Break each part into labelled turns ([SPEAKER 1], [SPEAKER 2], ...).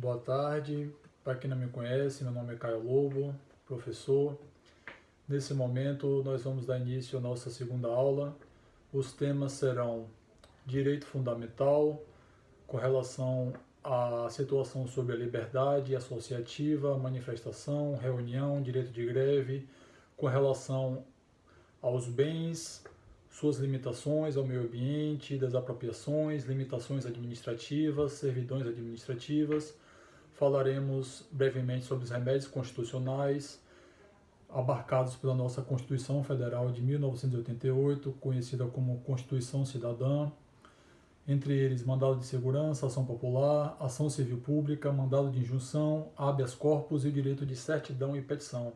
[SPEAKER 1] Boa tarde, para quem não me conhece, meu nome é Caio Lobo, professor. Nesse momento nós vamos dar início à nossa segunda aula. Os temas serão Direito Fundamental, com relação à situação sobre a liberdade associativa, manifestação, reunião, direito de greve, com relação aos bens, suas limitações ao meio ambiente, desapropriações, limitações administrativas, servidões administrativas. Falaremos brevemente sobre os remédios constitucionais abarcados pela nossa Constituição Federal de 1988, conhecida como Constituição Cidadã, entre eles mandado de segurança, ação popular, ação civil pública, mandado de injunção, habeas corpus e o direito de certidão e petição.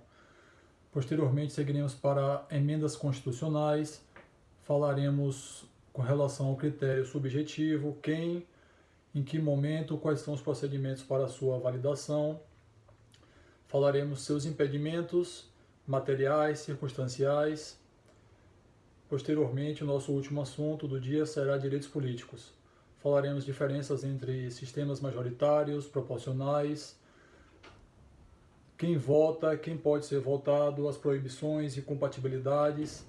[SPEAKER 1] Posteriormente seguiremos para emendas constitucionais, falaremos com relação ao critério subjetivo, quem, em que momento, quais são os procedimentos para a sua validação. Falaremos seus impedimentos materiais, circunstanciais. Posteriormente, o nosso último assunto do dia será direitos políticos. Falaremos diferenças entre sistemas majoritários, proporcionais, quem vota, quem pode ser votado, as proibições e compatibilidades.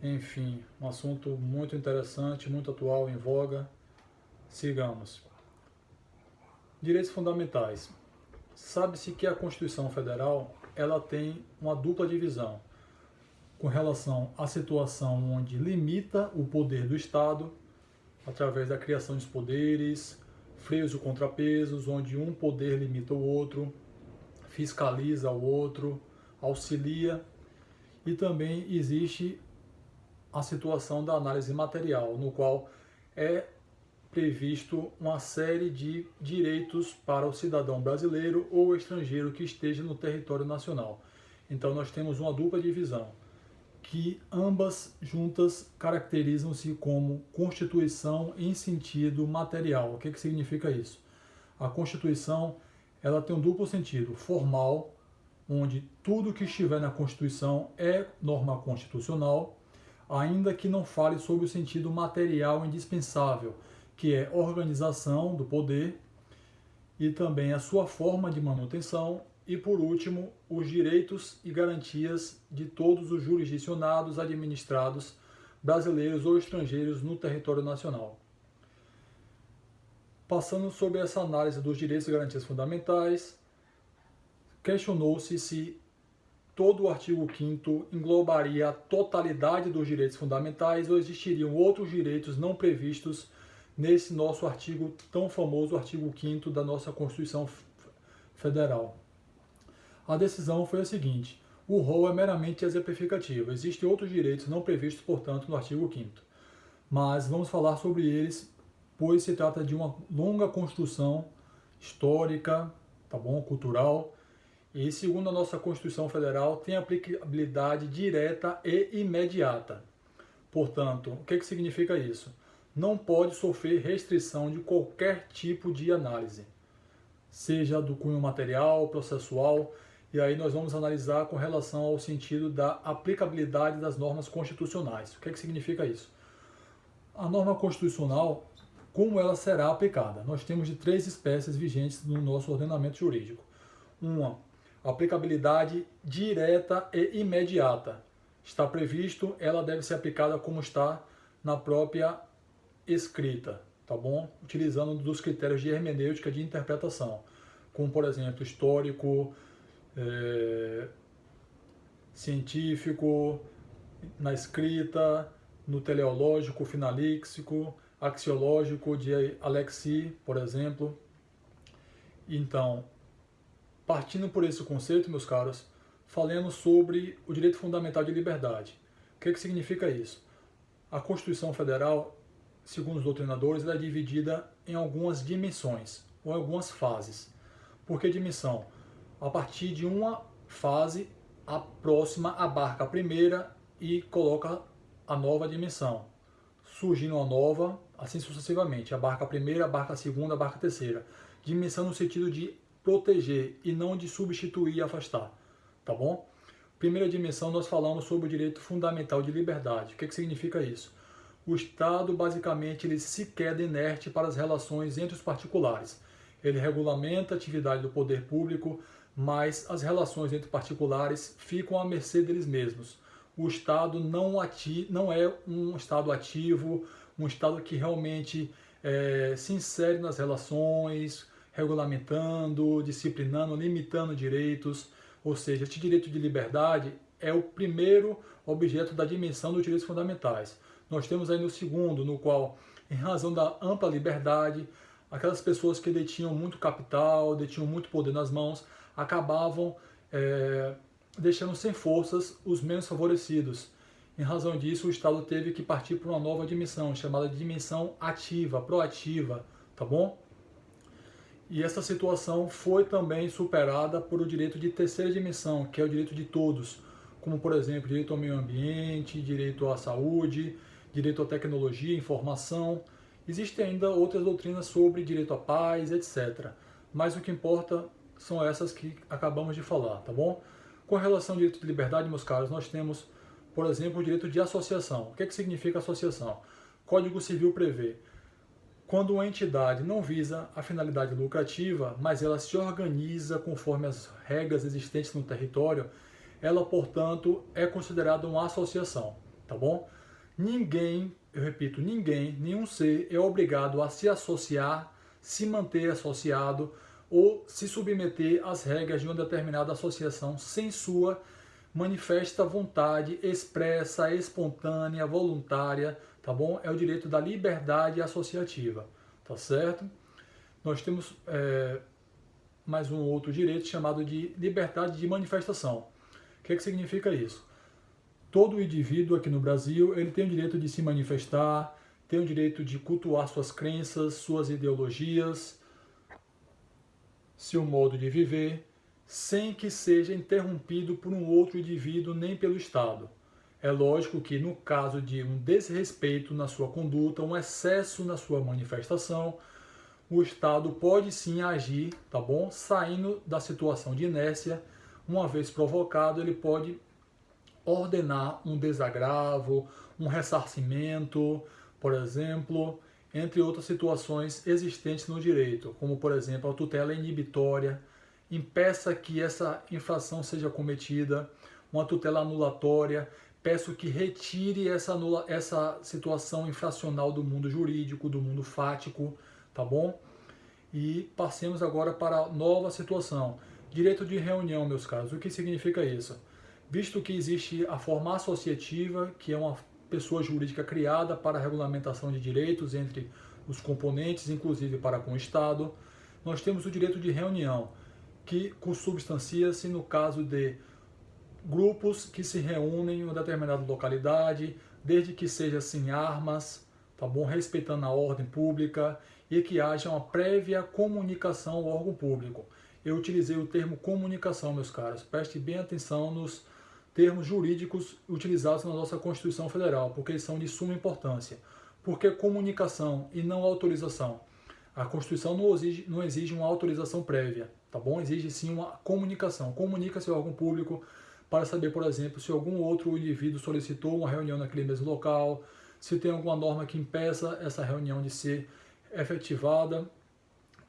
[SPEAKER 1] Enfim, um assunto muito interessante, muito atual, em voga. Sigamos. Direitos fundamentais. Sabe-se que a Constituição Federal ela tem uma dupla divisão com relação à situação onde limita o poder do Estado através da criação dos poderes, freios e contrapesos, onde um poder limita o outro, fiscaliza o outro, auxilia, e também existe a situação da análise material, no qual é previsto uma série de direitos para o cidadão brasileiro ou estrangeiro que esteja no território nacional. Então nós temos uma dupla divisão, que ambas juntas caracterizam-se como Constituição em sentido material. O que significa isso? A Constituição ela tem um duplo sentido, formal, onde tudo que estiver na Constituição é norma constitucional, ainda que não fale sobre o sentido material indispensável, que é organização do poder e também a sua forma de manutenção e, por último, os direitos e garantias de todos os jurisdicionados administrados brasileiros ou estrangeiros no território nacional. Passando sobre essa análise dos direitos e garantias fundamentais, questionou-se se todo o artigo 5º englobaria a totalidade dos direitos fundamentais ou existiriam outros direitos não previstos nesse nosso artigo tão famoso, artigo 5º da nossa Constituição Federal. A decisão foi a seguinte: o rol é meramente exemplificativo, existem outros direitos não previstos, portanto, no artigo 5º. Mas vamos falar sobre eles, pois se trata de uma longa construção histórica, tá bom, cultural, e segundo a nossa Constituição Federal tem aplicabilidade direta e imediata. Portanto, o que significa isso? Não pode sofrer restrição de qualquer tipo de análise, seja do cunho material, processual, e aí nós vamos analisar com relação ao sentido da aplicabilidade das normas constitucionais. O que significa isso? A norma constitucional, como ela será aplicada? Nós temos de 3 espécies vigentes no nosso ordenamento jurídico. Uma, aplicabilidade direta e imediata. Está previsto, ela deve ser aplicada como está na própria escrita, tá bom? Utilizando dos critérios de hermenêutica de interpretação, como por exemplo histórico, científico, na escrita, no teleológico, finalíxico, axiológico de Alexis, por exemplo. Então, partindo por esse conceito, meus caros, falemos sobre o direito fundamental de liberdade. O que significa isso? A Constituição Federal, segundo os doutrinadores, ela é dividida em algumas dimensões, ou algumas fases. Por que dimensão? A partir de uma fase, a próxima abarca a primeira e coloca a nova dimensão. Surgindo uma nova, assim sucessivamente. Abarca a primeira, abarca a segunda, abarca a terceira. Dimensão no sentido de proteger e não de substituir e afastar. Tá bom? Primeira dimensão, nós falamos sobre o direito fundamental de liberdade. O que significa isso? O Estado, basicamente, ele se queda inerte para as relações entre os particulares. ele regulamenta a atividade do poder público, mas as relações entre particulares ficam à mercê deles mesmos. O Estado não é um Estado ativo, um Estado que realmente se insere nas relações, regulamentando, disciplinando, limitando direitos. Ou seja, este direito de liberdade é o primeiro objeto da dimensão dos direitos fundamentais. Nós temos aí no segundo, no qual, em razão da ampla liberdade, aquelas pessoas que detinham muito capital, detinham muito poder nas mãos, acabavam deixando sem forças os menos favorecidos. Em razão disso, o Estado teve que partir para uma nova dimensão, chamada de dimensão ativa, proativa, tá bom? E essa situação foi também superada por o direito de terceira dimensão, que é o direito de todos, como, por exemplo, direito ao meio ambiente, direito à saúde, direito à tecnologia, informação. Existem ainda outras doutrinas sobre direito à paz, etc. Mas o que importa são essas que acabamos de falar, tá bom? Com relação ao direito de liberdade, meus caros, nós temos, por exemplo, o direito de associação. O que significa associação? Código Civil prevê: quando uma entidade não visa a finalidade lucrativa, mas ela se organiza conforme as regras existentes no território, ela, portanto, é considerada uma associação, tá bom? Ninguém, eu repito, ninguém, nenhum ser é obrigado a se associar, se manter associado ou se submeter às regras de uma determinada associação sem sua manifesta vontade expressa, espontânea, voluntária, tá bom? É o direito da liberdade associativa, tá certo? Nós temos mais um outro direito chamado de liberdade de manifestação. O que significa isso? Todo indivíduo aqui no Brasil, ele tem o direito de se manifestar, tem o direito de cultuar suas crenças, suas ideologias, seu modo de viver, sem que seja interrompido por um outro indivíduo nem pelo Estado. É lógico que no caso de um desrespeito na sua conduta, um excesso na sua manifestação, o Estado pode sim agir, tá bom? Saindo da situação de inércia, uma vez provocado, ele pode ordenar um desagravo, um ressarcimento, por exemplo, entre outras situações existentes no direito, como por exemplo a tutela inibitória, impeça que essa infração seja cometida, uma tutela anulatória, peço que retire essa situação infracional do mundo jurídico, do mundo fático, tá bom? E passemos agora para a nova situação. Direito de reunião, meus caros. O que significa isso? Visto que existe a forma associativa, que é uma pessoa jurídica criada para a regulamentação de direitos entre os componentes, inclusive para com o Estado, nós temos o direito de reunião, que consubstancia-se no caso de grupos que se reúnem em uma determinada localidade, desde que seja sem armas, tá bom? Respeitando a ordem pública e que haja uma prévia comunicação ao órgão público. Eu utilizei o termo comunicação, meus caros. Preste bem atenção nos termos jurídicos utilizados na nossa Constituição Federal, porque eles são de suma importância. Por que comunicação e não autorização? A Constituição não exige uma autorização prévia, tá bom? Exige sim uma comunicação. Comunica-se ao órgão público para saber, por exemplo, se algum outro indivíduo solicitou uma reunião naquele mesmo local, se tem alguma norma que impeça essa reunião de ser efetivada,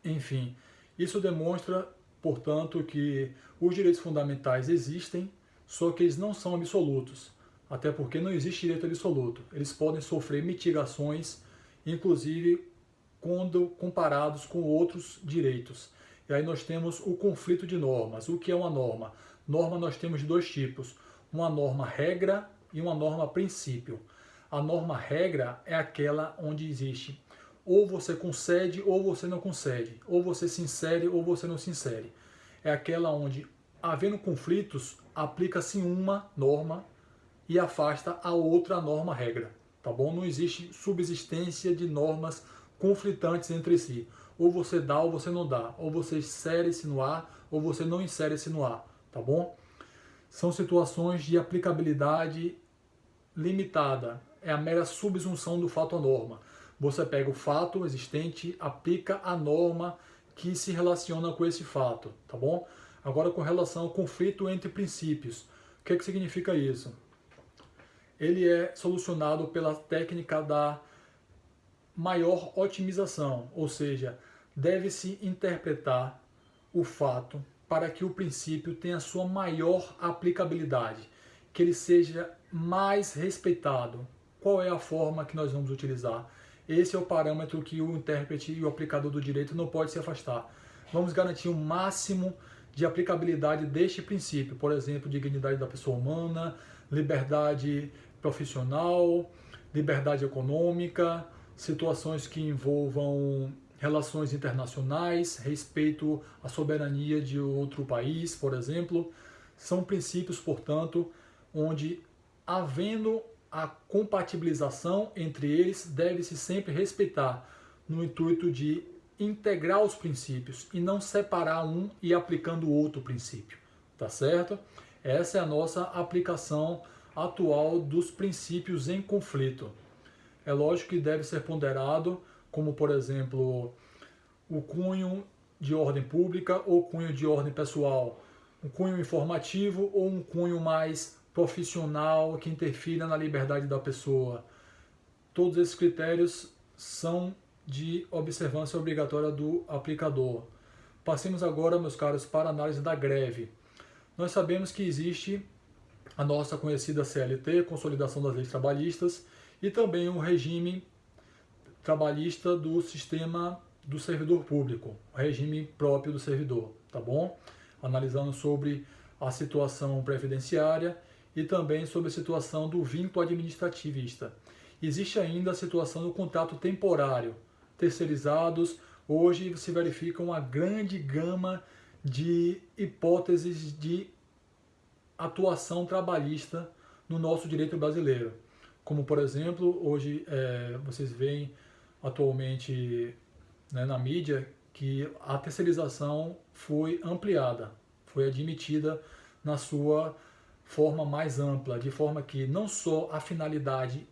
[SPEAKER 1] enfim. Isso demonstra, portanto, que os direitos fundamentais existem, só que eles não são absolutos, até porque não existe direito absoluto. Eles podem sofrer mitigações, inclusive quando comparados com outros direitos. E aí nós temos o conflito de normas. O que é uma norma? Norma nós temos de dois tipos, uma norma regra e uma norma princípio. A norma regra é aquela onde existe ou você concede ou você não concede, ou você se insere ou você não se insere. É aquela onde, havendo conflitos, aplica-se uma norma e afasta a outra norma regra, tá bom? Não existe subsistência de normas conflitantes entre si. Ou você dá ou você não dá, ou você insere-se no A ou você não insere-se no A, tá bom? São situações de aplicabilidade limitada, é a mera subsunção do fato à norma. Você pega o fato existente, aplica a norma que se relaciona com esse fato, tá bom? Agora, com relação ao conflito entre princípios, o que significa isso? Ele é solucionado pela técnica da maior otimização, ou seja, deve-se interpretar o fato para que o princípio tenha sua maior aplicabilidade, que ele seja mais respeitado. Qual é a forma que nós vamos utilizar? Esse é o parâmetro que o intérprete e o aplicador do direito não pode se afastar. Vamos garantir o máximo de aplicabilidade deste princípio, por exemplo, dignidade da pessoa humana, liberdade profissional, liberdade econômica, situações que envolvam relações internacionais, respeito à soberania de outro país, por exemplo. São princípios, portanto, onde, havendo a compatibilização entre eles, deve-se sempre respeitar, no intuito de integrar os princípios e não separar um e aplicando o outro princípio, tá certo? Essa é a nossa aplicação atual dos princípios em conflito. É lógico que deve ser ponderado, como por exemplo, o cunho de ordem pública ou cunho de ordem pessoal, um cunho informativo ou um cunho mais profissional que interfira na liberdade da pessoa. Todos esses critérios são de observância obrigatória do aplicador. Passemos agora, meus caros, para a análise da greve. Nós sabemos que existe a nossa conhecida CLT, Consolidação das Leis Trabalhistas, e também o regime trabalhista do sistema do servidor público, o regime próprio do servidor, tá bom? Analisando sobre a situação previdenciária e também sobre a situação do vínculo administrativista. Existe ainda a situação do contrato temporário. Terceirizados, hoje se verifica uma grande gama de hipóteses de atuação trabalhista no nosso direito brasileiro. Como, por exemplo, hoje vocês veem atualmente, né, na mídia que a terceirização foi ampliada, foi admitida na sua forma mais ampla, de forma que não só a finalidade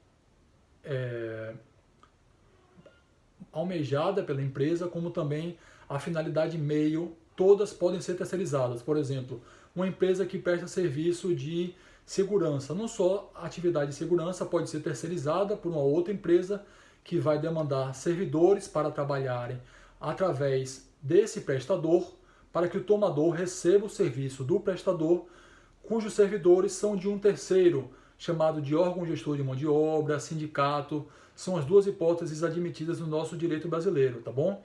[SPEAKER 1] almejada pela empresa, como também a finalidade meio, todas podem ser terceirizadas. Por exemplo, uma empresa que presta serviço de segurança, não só a atividade de segurança pode ser terceirizada por uma outra empresa que vai demandar servidores para trabalharem através desse prestador, para que o tomador receba o serviço do prestador, cujos servidores são de um terceiro, chamado de órgão gestor de mão de obra, sindicato. São as duas hipóteses admitidas no nosso direito brasileiro, tá bom?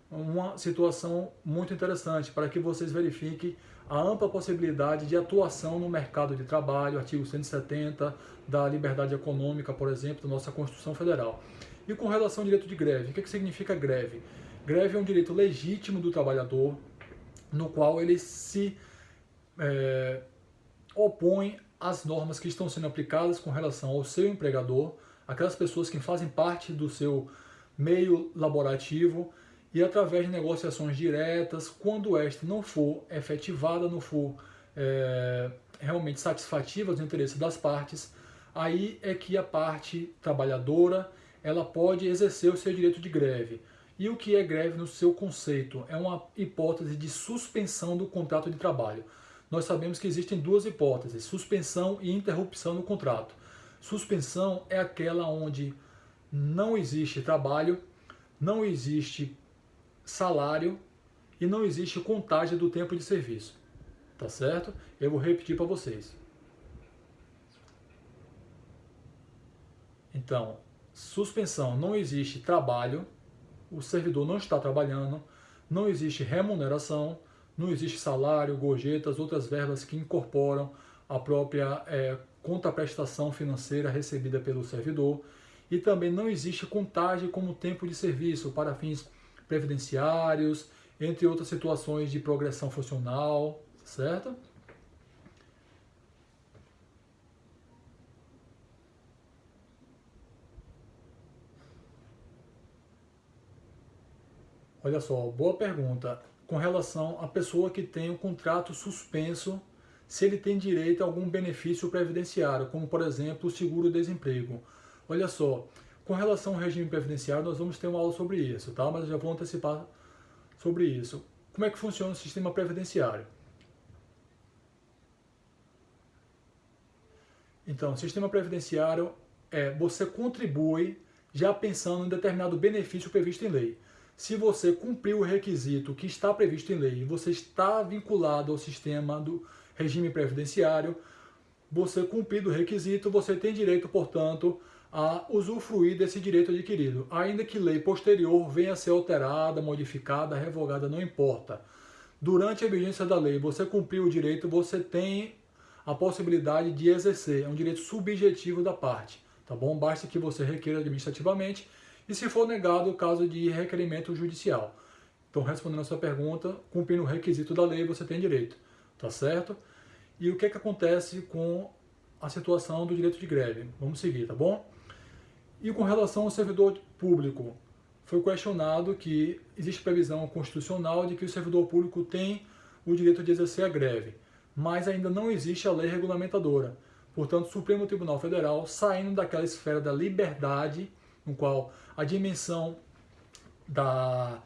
[SPEAKER 1] Uma situação muito interessante para que vocês verifiquem a ampla possibilidade de atuação no mercado de trabalho, artigo 170 da liberdade econômica, por exemplo, da nossa Constituição Federal. E com relação ao direito de greve, o que significa greve? Greve é um direito legítimo do trabalhador, no qual ele se opõe às normas que estão sendo aplicadas com relação ao seu empregador, aquelas pessoas que fazem parte do seu meio laborativo, e através de negociações diretas, quando esta não for efetivada, não for realmente satisfativa aos interesses das partes, aí é que a parte trabalhadora ela pode exercer o seu direito de greve. E o que é greve no seu conceito? É uma hipótese de suspensão do contrato de trabalho. Nós sabemos que existem duas hipóteses, suspensão e interrupção do contrato. Suspensão é aquela onde não existe trabalho, não existe salário e não existe contagem do tempo de serviço. Tá certo? Eu vou repetir para vocês. Então, suspensão, não existe trabalho, o servidor não está trabalhando, não existe remuneração, não existe salário, gorjetas, outras verbas que incorporam a própria contraprestação financeira recebida pelo servidor, e também não existe contagem como tempo de serviço para fins previdenciários, entre outras situações de progressão funcional, certo? Olha só, boa pergunta. Com relação à pessoa que tem o contrato suspenso, se ele tem direito a algum benefício previdenciário, como por exemplo o seguro-desemprego. Olha só, com relação ao regime previdenciário, nós vamos ter uma aula sobre isso, tá? Mas eu já vou antecipar sobre isso. Como é que funciona o sistema previdenciário? Então, o sistema previdenciário você contribui já pensando em determinado benefício previsto em lei. Se você cumpriu o requisito que está previsto em lei e você está vinculado ao sistema do regime previdenciário, você cumprido o requisito, você tem direito, portanto, a usufruir desse direito adquirido. Ainda que lei posterior venha a ser alterada, modificada, revogada, não importa. Durante a vigência da lei, você cumpriu o direito, você tem a possibilidade de exercer. É um direito subjetivo da parte, tá bom? Basta que você requeira administrativamente e, se for negado, o caso de requerimento judicial. Então, respondendo a sua pergunta, cumprindo o requisito da lei, você tem direito, tá certo? E o que acontece com a situação do direito de greve? Vamos seguir, tá bom? E com relação ao servidor público, foi questionado que existe previsão constitucional de que o servidor público tem o direito de exercer a greve, mas ainda não existe a lei regulamentadora. Portanto, o Supremo Tribunal Federal, saindo daquela esfera da liberdade, no qual a dimensão da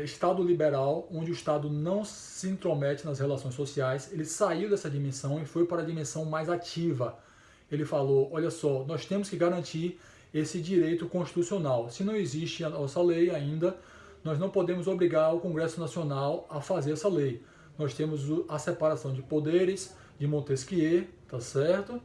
[SPEAKER 1] Estado liberal, onde o Estado não se intromete nas relações sociais, ele saiu dessa dimensão e foi para a dimensão mais ativa. Ele falou, olha só, nós temos que garantir esse direito constitucional. Se não existe a nossa lei ainda, nós não podemos obrigar o Congresso Nacional a fazer essa lei. Nós temos a separação de poderes de Montesquieu, tá certo?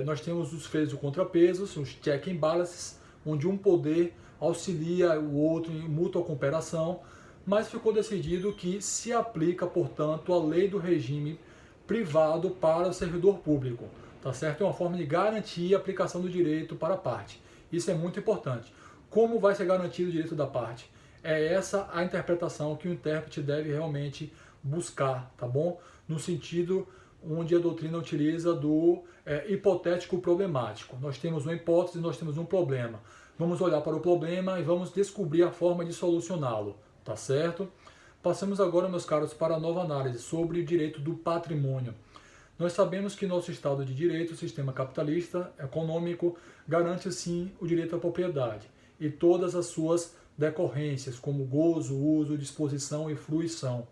[SPEAKER 1] Nós temos os freios e contrapesos, os check and balances, onde um poder auxilia o outro em mútua cooperação, mas ficou decidido que se aplica, portanto, a lei do regime privado para o servidor público, tá certo? É uma forma de garantir a aplicação do direito para a parte. Isso é muito importante. Como vai ser garantido o direito da parte? É essa a interpretação que o intérprete deve realmente buscar, tá bom? No sentido onde a doutrina utiliza do hipotético problemático. Nós temos uma hipótese, nós temos um problema. Vamos olhar para o problema e vamos descobrir a forma de solucioná-lo, tá certo? Passamos agora, meus caros, para a nova análise sobre o direito do patrimônio. Nós sabemos que nosso Estado de Direito, o sistema capitalista, econômico, garante sim o direito à propriedade e todas as suas decorrências, como gozo, uso, disposição e fruição.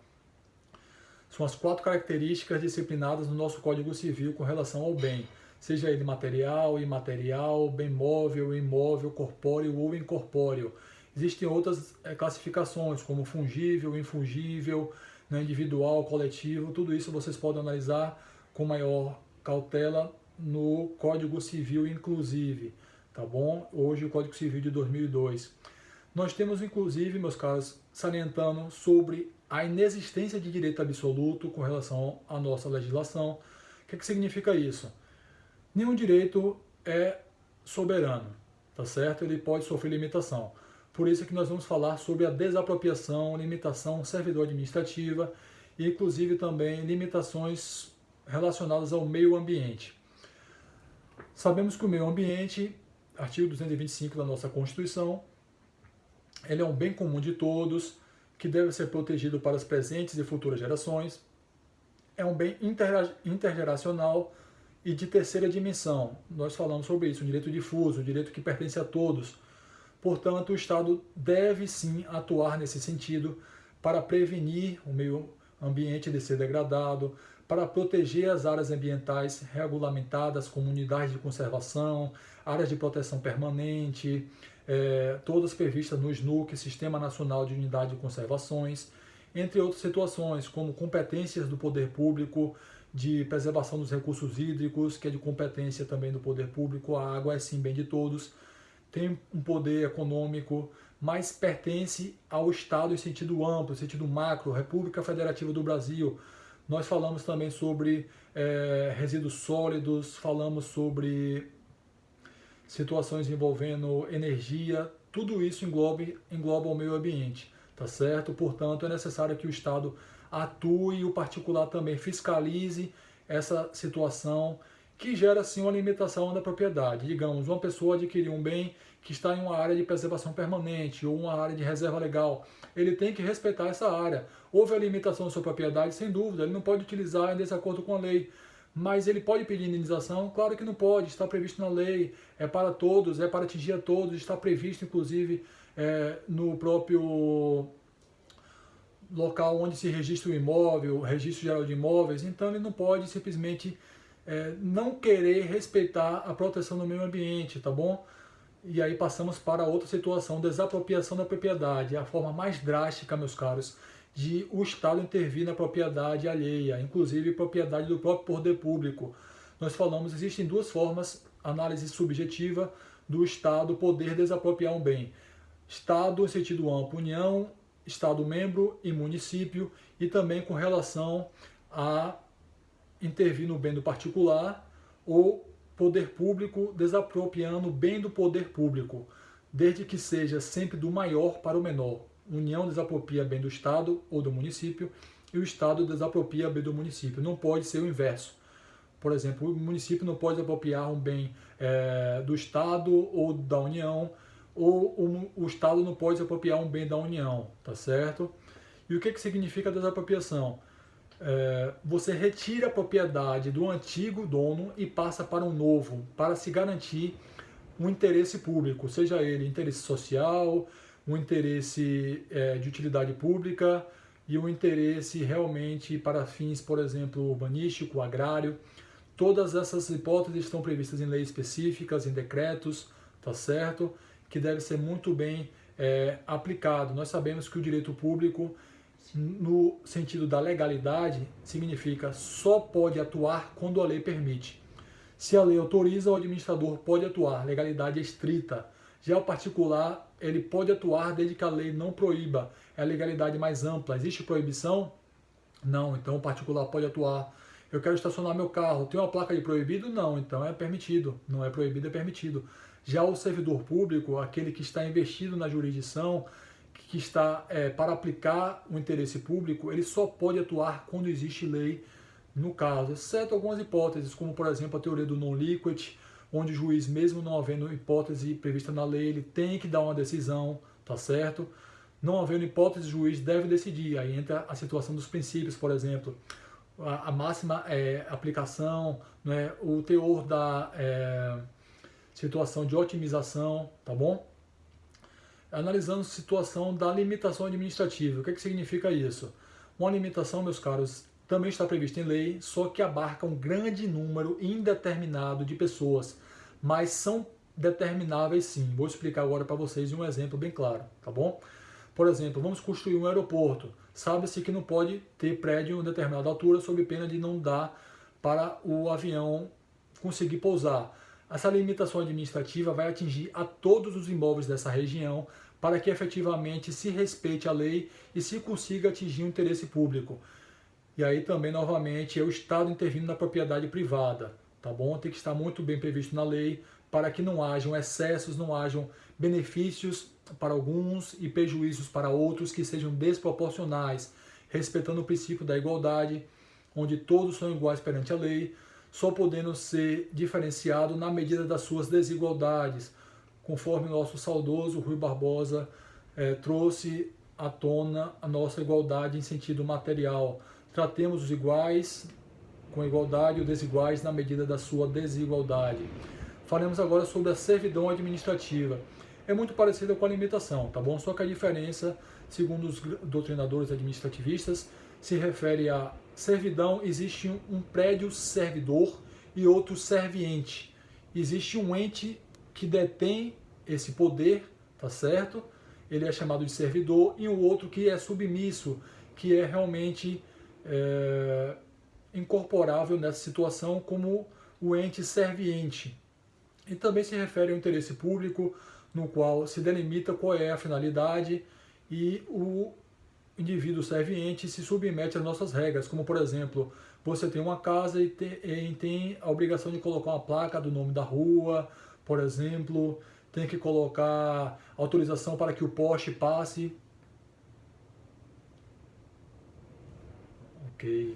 [SPEAKER 1] São as 4 características disciplinadas no nosso Código Civil com relação ao bem, seja ele material, imaterial, bem móvel, imóvel, corpóreo ou incorpóreo. Existem outras classificações, como fungível, infungível, individual, coletivo, tudo isso vocês podem analisar com maior cautela no Código Civil, inclusive, tá bom? Hoje o Código Civil de 2002. Nós temos, inclusive, meus caros, salientando sobre a inexistência de direito absoluto com relação à nossa legislação. O que significa isso? Nenhum direito é soberano, tá certo? Ele pode sofrer limitação. Por isso é que nós vamos falar sobre a desapropriação, limitação servidor administrativa e, inclusive, também limitações relacionadas ao meio ambiente. Sabemos que o meio ambiente, artigo 225 da nossa Constituição, ele é um bem comum de todos, que deve ser protegido para as presentes e futuras gerações. É um bem intergeracional e de terceira dimensão. Nós falamos sobre isso, um direito difuso, um direito que pertence a todos. Portanto, o Estado deve sim atuar nesse sentido para prevenir o meio ambiente de ser degradado, para proteger as áreas ambientais regulamentadas, como unidades de conservação, áreas de proteção permanente, todas previstas no SNUC, Sistema Nacional de Unidade de Conservações, entre outras situações, como competências do poder público, de preservação dos recursos hídricos, que é de competência também do poder público, a água é sim bem de todos, tem um poder econômico, mas pertence ao Estado em sentido amplo, em sentido macro, República Federativa do Brasil. Nós falamos também sobre resíduos sólidos, falamos sobre situações envolvendo energia, tudo isso engloba o meio ambiente, tá certo? Portanto, é necessário que o Estado atue e o particular também fiscalize essa situação que gera sim uma limitação da propriedade. Digamos, uma pessoa adquiriu um bem que está em uma área de preservação permanente ou uma área de reserva legal. Ele tem que respeitar essa área. Houve a limitação da sua propriedade, sem dúvida, ele não pode utilizar em desacordo com a lei. Mas ele pode pedir indenização? Claro que não pode, está previsto na lei, é para todos, é para atingir a todos, está previsto inclusive no próprio local onde se registra o imóvel, o registro geral de imóveis, então ele não pode simplesmente não querer respeitar a proteção do meio ambiente, tá bom? E aí passamos para outra situação, desapropriação da propriedade, a forma mais drástica, meus caros, de o Estado intervir na propriedade alheia, inclusive propriedade do próprio poder público. Nós falamos, existem duas formas, análise subjetiva do Estado poder desapropriar um bem. Estado em sentido amplo, União, Estado-membro e município, e também com relação a intervir no bem do particular ou poder público desapropriando o bem do poder público, desde que seja sempre do maior para o menor. União desapropria bem do Estado ou do município e o Estado desapropria bem do município. Não pode ser o inverso. Por exemplo, o município não pode apropriar um bem do Estado ou da União, ou o Estado não pode apropriar um bem da União, tá certo? E o que significa desapropriação? Você retira a propriedade do antigo dono e passa para um novo, para se garantir um interesse público, seja ele interesse social, um interesse de utilidade pública e um interesse realmente para fins, por exemplo, urbanístico, agrário. Todas essas hipóteses estão previstas em leis específicas, em decretos, tá certo? Que deve ser muito bem aplicado. Nós sabemos que o direito público, no sentido da legalidade, significa só pode atuar quando a lei permite. Se a lei autoriza, o administrador pode atuar, legalidade é estrita. Já o particular, ele pode atuar desde que a lei não proíba, é a legalidade mais ampla. Existe proibição? Não, então o particular pode atuar. Eu quero estacionar meu carro, tem uma placa de proibido? Não, então é permitido, não é proibido, é permitido. Já o servidor público, aquele que está investido na jurisdição, que está para aplicar o interesse público, ele só pode atuar quando existe lei no caso, exceto algumas hipóteses, como por exemplo a teoria do non-liquid, onde o juiz, mesmo não havendo hipótese prevista na lei, ele tem que dar uma decisão, tá certo? Não havendo hipótese, o juiz deve decidir. Aí entra a situação dos princípios, por exemplo, a máxima aplicação, né, o teor da situação de otimização, tá bom? Analisando a situação da limitação administrativa. O que significa isso? Uma limitação, meus caros, também está prevista em lei, só que abarca um grande número indeterminado de pessoas, mas são determináveis sim. Vou explicar agora para vocês um exemplo bem claro, tá bom? Por exemplo, vamos construir um aeroporto. Sabe-se que não pode ter prédio em determinada altura sob pena de não dar para o avião conseguir pousar. Essa limitação administrativa vai atingir a todos os imóveis dessa região para que efetivamente se respeite a lei e se consiga atingir o interesse público. E aí também, novamente, é o Estado intervindo na propriedade privada, tá bom? Tem que estar muito bem previsto na lei para que não hajam excessos, não hajam benefícios para alguns e prejuízos para outros que sejam desproporcionais, respeitando o princípio da igualdade, onde todos são iguais perante a lei, só podendo ser diferenciado na medida das suas desigualdades, conforme o nosso saudoso Rui Barbosa trouxe à tona a nossa igualdade em sentido material. Tratemos os iguais com igualdade e os desiguais na medida da sua desigualdade. Falaremos agora sobre a servidão administrativa. É muito parecida com a limitação, tá bom? Só que a diferença, segundo os doutrinadores administrativistas, se refere a servidão, existe um prédio servidor e outro serviente. Existe um ente que detém esse poder, tá certo? Ele é chamado de servidor, e o outro que é submisso, que é realmente incorporável nessa situação como o ente serviente. E também se refere ao interesse público, no qual se delimita qual é a finalidade e o indivíduo serviente se submete às nossas regras, como por exemplo, você tem uma casa e tem a obrigação de colocar uma placa do nome da rua, por exemplo, tem que colocar autorização para que o poste passe. Ok.